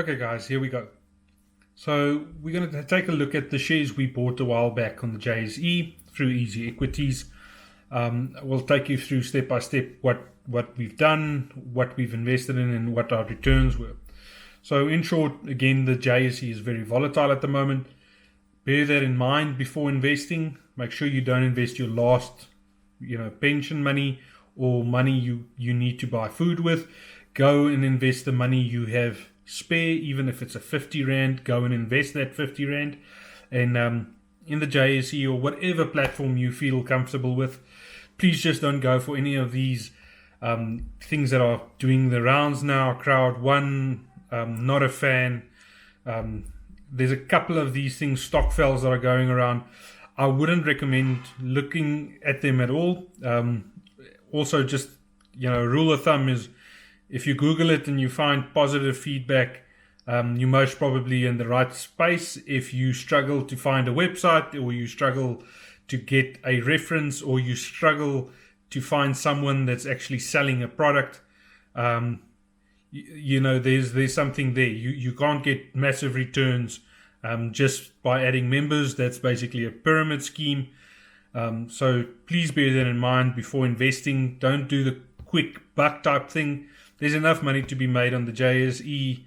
Okay guys, here we go. So we're going to take a look at the shares we bought a while back on the JSE through Easy Equities. We'll take you through step by step what we've done, what we've invested in, and what our returns were. So in short, again, the JSE is very volatile at the moment. Bear that in mind before investing. Make sure you don't invest your last pension money or money you need to buy food with. Go and invest the money you have spare, even if it's a 50 Rand, go and invest that 50 Rand. And in the JSE or whatever platform you feel comfortable with, please just don't go for any of these things that are doing the rounds now. Crowd one, not a fan. There's a couple of these things, stockfells, that are going around. I wouldn't recommend looking at them at all. Also, just rule of thumb is, if you Google it and you find positive feedback, you're most probably in the right space. If you struggle to find a website, or you struggle to get a reference, or you struggle to find someone that's actually selling a product, there's something there. You can't get massive returns just by adding members. That's basically a pyramid scheme. So please bear that in mind before investing. Don't do the quick buck type thing. There's enough money to be made on the JSE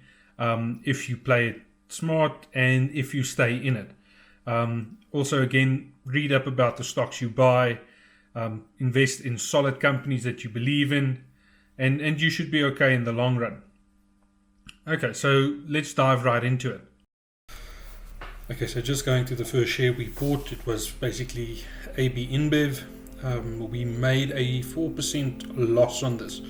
if you play it smart and if you stay in it. Also, again, read up about the stocks you buy. Invest in solid companies that you believe in, and you should be okay in the long run. Okay, so let's dive right into it. Okay, so just going to the first share we bought, it was basically AB InBev. We made a 4% loss on this.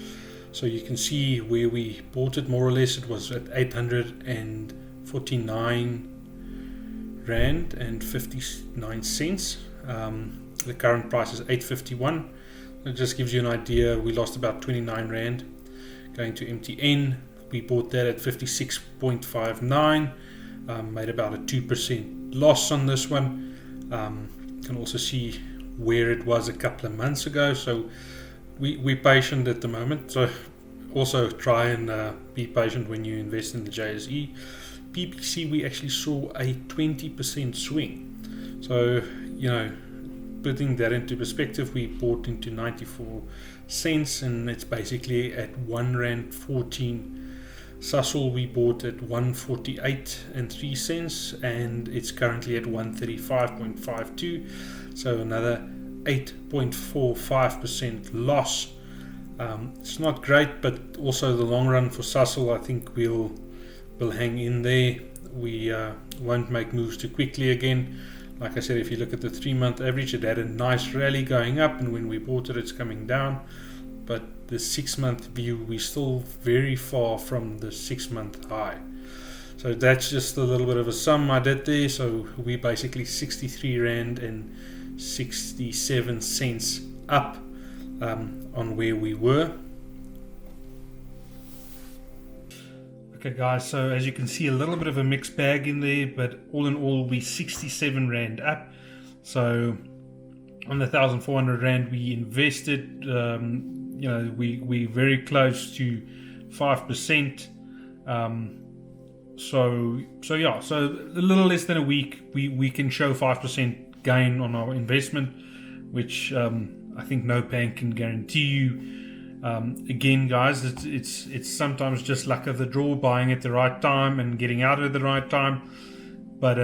So you can see where we bought it, more or less. It was at 849 Rand and 59 cents. The current price is 851. It just gives you an idea. We lost about 29 Rand. Going to MTN, we bought that at 56.59. Made about a 2% loss on this one. You can also see where it was a couple of months ago. So we're patient at the moment. So also try and be patient when you invest in the JSE. PPC, we actually saw a 20% swing. So, putting that into perspective, we bought into 94 cents and it's basically at 1 Rand 14. Sasol we bought at 148 and 3 cents and it's currently at 135.52. So another 8.45% loss. It's not great, but also the long run for Sasol, I think we'll hang in there. We won't make moves too quickly again. Like I said, if you look at the 3-month average, it had a nice rally going up, and when we bought it, it's coming down. But the 6-month view, we're still very far from the 6-month high. So that's just a little bit of a sum I did there. So we basically 63 Rand and 67 cents up on where we were. Okay guys, so as you can see, a little bit of a mixed bag in there, but all in all we 67 Rand up. So on the 1,400 Rand we invested, we're very close to 5%. So a little less than a week we can show 5% gain on our investment, which I think no bank can guarantee you. Again, guys, it's sometimes just luck of the draw, buying at the right time and getting out at the right time. But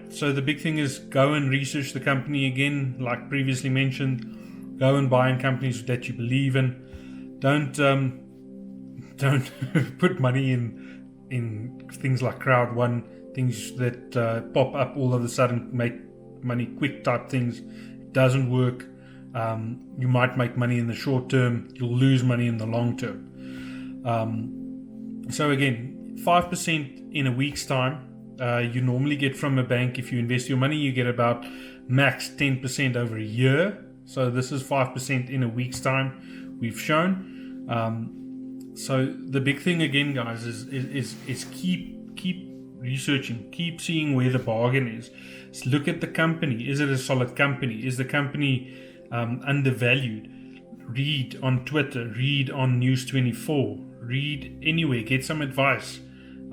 so the big thing is go and research the company again, like previously mentioned. Go and buy in companies that you believe in. Don't put money in things like crowd one, things that pop up all of a sudden, make money quick type things. It doesn't work. You might make money in the short term, you'll lose money in the long term. So again, 5% in a week's time, you normally get from a bank. If you invest your money, you get about max 10% over a year. So this is 5% in a week's time we've shown. So the big thing again, guys, is keep researching, keep seeing where the bargain is. So look at the company. Is it a solid company? Is the company undervalued? Read on Twitter, read on News 24, read anywhere, get some advice.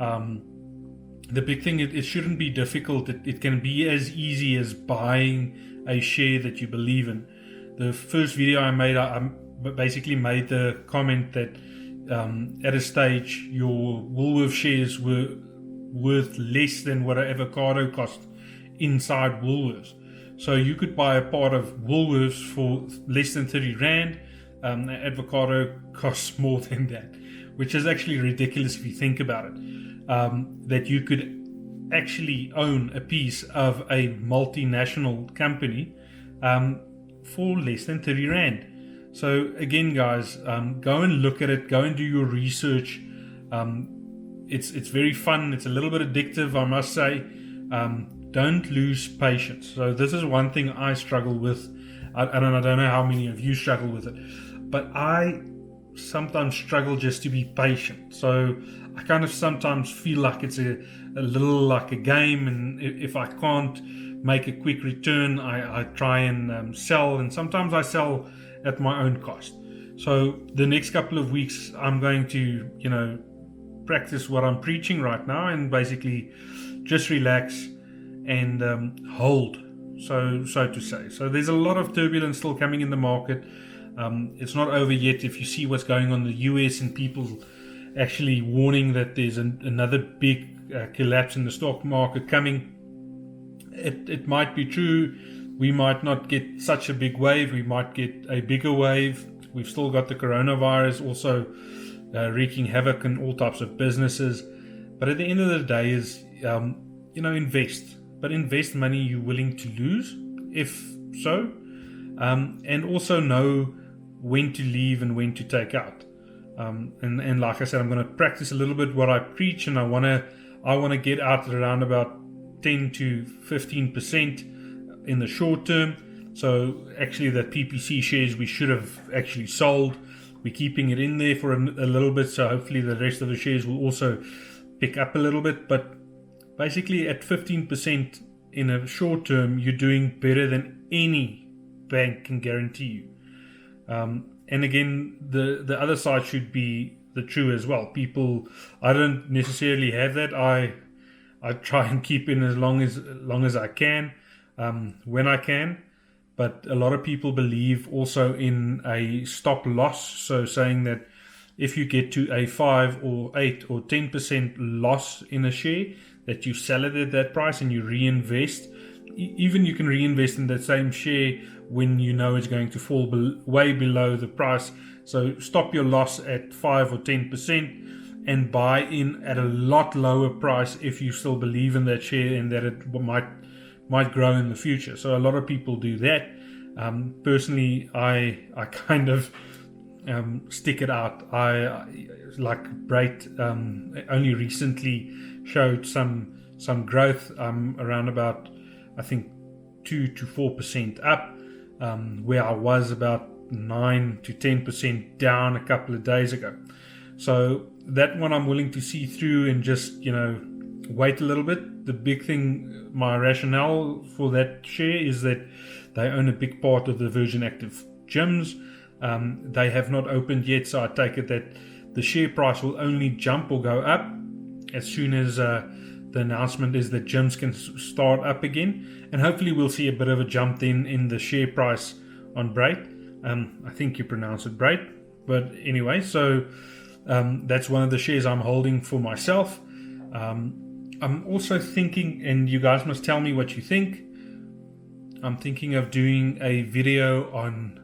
The big thing, it shouldn't be difficult. It can be as easy as buying a share that you believe in. The first video I made, I basically made the comment that at a stage your Woolworths shares were worth less than what an avocado cost inside Woolworths. So you could buy a part of Woolworths for less than 30 Rand. An avocado costs more than that, which is actually ridiculous if you think about it. That you could actually own a piece of a multinational company for less than 30 Rand. So again, guys, go and look at it, go and do your research. It's very fun, it's a little bit addictive, I must say. Don't lose patience. So this is one thing I struggle with. I don't know how many of you struggle with it, but I sometimes struggle just to be patient. So I kind of sometimes feel like it's a little like a game, and if I can't make a quick return, I try and sell, and sometimes I sell at my own cost. So the next couple of weeks I'm going to, practice what I'm preaching right now, and basically just relax and hold, so to say. So there's a lot of turbulence still coming in the market. It's not over yet. If you see what's going on in the US and people actually warning that there's another big collapse in the stock market coming, it might be true. We might not get such a big wave. We might get a bigger wave. We've still got the coronavirus also wreaking havoc in all types of businesses. But at the end of the day is, invest. But invest money you're willing to lose, if so. And also know when to leave and when to take out. And like I said, I'm going to practice a little bit what I preach, and I want to get out at around about 10 to 15% in the short term. So actually, the PPC shares we should have actually sold. We're keeping it in there for a little bit, so hopefully the rest of the shares will also pick up a little bit. But basically, at 15% in a short term, you're doing better than any bank can guarantee you. And again, the other side should be the true as well. People, I don't necessarily have that. I try and keep in as long as I can, when I can. But a lot of people believe also in a stop loss. So saying that if you get to a 5 or 8 or 10% loss in a share, that you sell it at that price and you reinvest. Even you can reinvest in that same share when you know it's going to fall way below the price. So stop your loss at 5 or 10% and buy in at a lot lower price if you still believe in that share and that it might grow in the future. So a lot of people do that. Personally, I kind of stick it out. I like Brait only recently showed some growth, around about, I think, 2 to 4% up, where I was about 9 to 10% down a couple of days ago. So that one I'm willing to see through and just wait a little bit. The big thing, my rationale for that share is that they own a big part of the Virgin Active gyms. They have not opened yet, so I take it that the share price will only jump or go up as soon as the announcement is that gyms can start up again, and hopefully we'll see a bit of a jump then in the share price on Brait. I think you pronounce it Brait, but anyway, so that's one of the shares I'm holding for myself. I'm also thinking, and you guys must tell me what you think, I'm thinking of doing a video on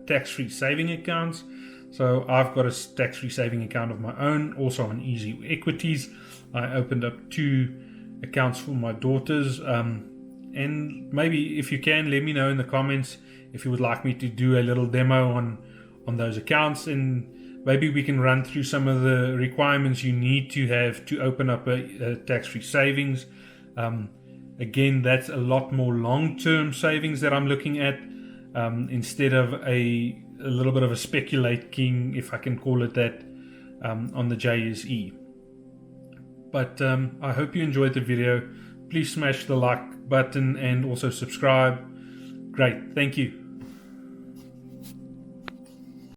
tax-free saving accounts. So I've got a tax-free saving account of my own, also on Easy Equities. I opened up 2 accounts for my daughters. And maybe if you can, let me know in the comments if you would like me to do a little demo on those accounts, and maybe we can run through some of the requirements you need to have to open up a tax-free savings. Again, that's a lot more long-term savings that I'm looking at, instead of a little bit of a speculating, if I can call it that, on the JSE. But I hope you enjoyed the video. Please smash the like button and also subscribe. Great, thank you.